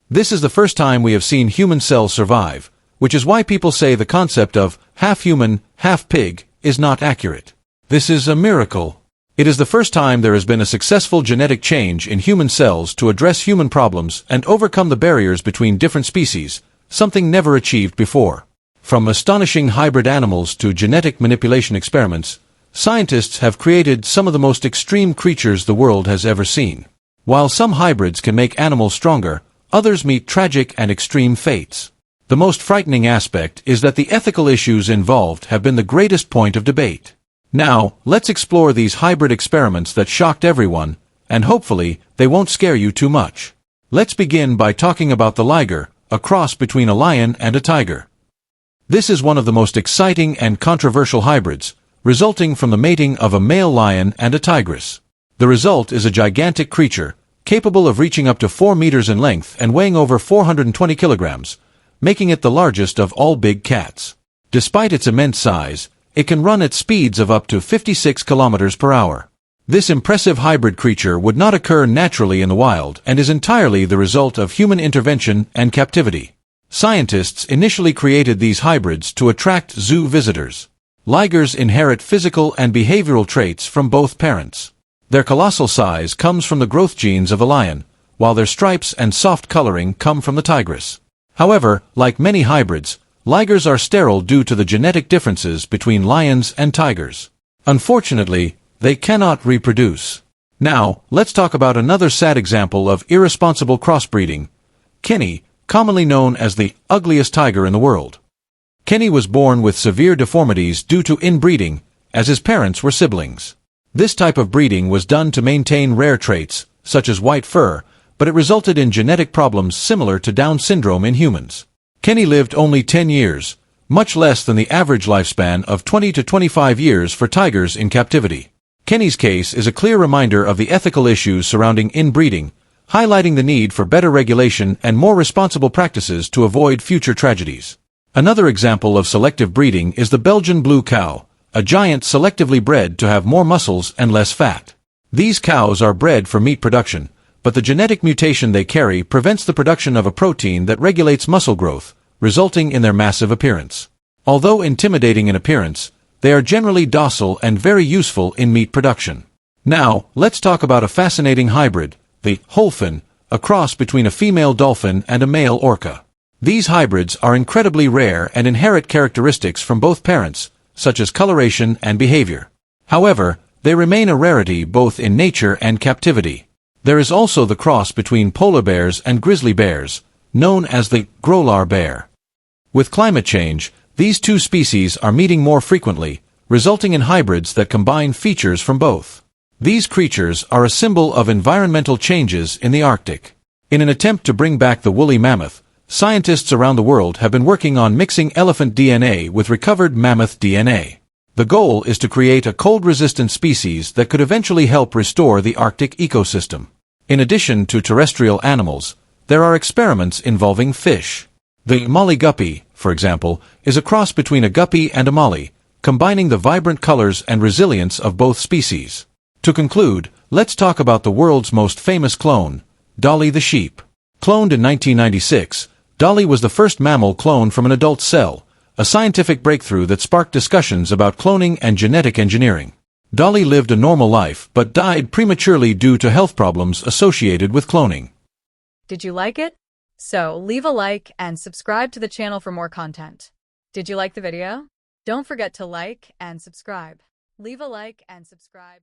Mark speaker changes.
Speaker 1: This is the first time we have seen human cells survive, which is why people say the concept of half human, half pig is not accurate. This is a miracle. It is the first time there has been a successful genetic change in human cells to address human problems and overcome the barriers between different species, something never achieved before. From astonishing hybrid animals to genetic manipulation experiments, scientists have created some of the most extreme creatures the world has ever seen. While some hybrids can make animals stronger, others meet tragic and extreme fates. The most frightening aspect is that the ethical issues involved have been the greatest point of debate. Now, let's explore these hybrid experiments that shocked everyone, and hopefully, they won't scare you too much. Let's begin by talking about the liger, a cross between a lion and a tiger. This is one of the most exciting and controversial hybrids, resulting from the mating of a male lion and a tigress. The result is a gigantic creature, capable of reaching up to 4 meters in length and weighing over 420 kilograms, making it the largest of all big cats. Despite its immense size, it can run at speeds of up to 56 kilometers per hour. This impressive hybrid creature would not occur naturally in the wild and is entirely the result of human intervention and captivity. Scientists initially created these hybrids to attract zoo visitors. Ligers inherit physical and behavioral traits from both parents. Their colossal size comes from the growth genes of the lion, while their stripes and soft coloring come from the tigress. However, like many hybrids, ligers are sterile due to the genetic differences between lions and tigers. Unfortunately, they cannot reproduce. Now, let's talk about another sad example of irresponsible crossbreeding. Kenny, commonly known as the ugliest tiger in the world. Kenny was born with severe deformities due to inbreeding, as his parents were siblings. This type of breeding was done to maintain rare traits, such as white fur, but it resulted in genetic problems similar to Down syndrome in humans. Kenny lived only 10 years, much less than the average lifespan of 20 to 25 years for tigers in captivity. Kenny's case is a clear reminder of the ethical issues surrounding inbreeding, highlighting the need for better regulation and more responsible practices to avoid future tragedies. Another example of selective breeding is the Belgian blue cow, a giant selectively bred to have more muscles and less fat. These cows are bred for meat production, but the genetic mutation they carry prevents the production of a protein that regulates muscle growth, resulting in their massive appearance. Although intimidating in appearance, they are generally docile and very useful in meat production. Now, let's talk about a fascinating hybrid, the dolphin, a cross between a female dolphin and a male orca. These hybrids are incredibly rare and inherit characteristics from both parents, such as coloration and behavior. However, they remain a rarity both in nature and captivity. There is also the cross between polar bears and grizzly bears, known as the grolar bear. With climate change, these two species are meeting more frequently, resulting in hybrids that combine features from both. These creatures are a symbol of environmental changes in the Arctic. In an attempt to bring back the woolly mammoth, scientists around the world have been working on mixing elephant DNA with recovered mammoth DNA. The goal is to create a cold-resistant species that could eventually help restore the Arctic ecosystem. In addition to terrestrial animals, there are experiments involving fish. The molly guppy, for example, is a cross between a guppy and a molly, combining the vibrant colors and resilience of both species. To conclude, let's talk about the world's most famous clone, Dolly the sheep. Cloned in 1996, Dolly was the first mammal cloned from an adult cell, a scientific breakthrough that sparked discussions about cloning and genetic engineering. Dolly lived a normal life but died prematurely due to health problems associated with cloning.
Speaker 2: Did you like it? So leave a like and subscribe to the channel for more content. Did you like the video? Don't forget to like and subscribe. Leave a like and subscribe.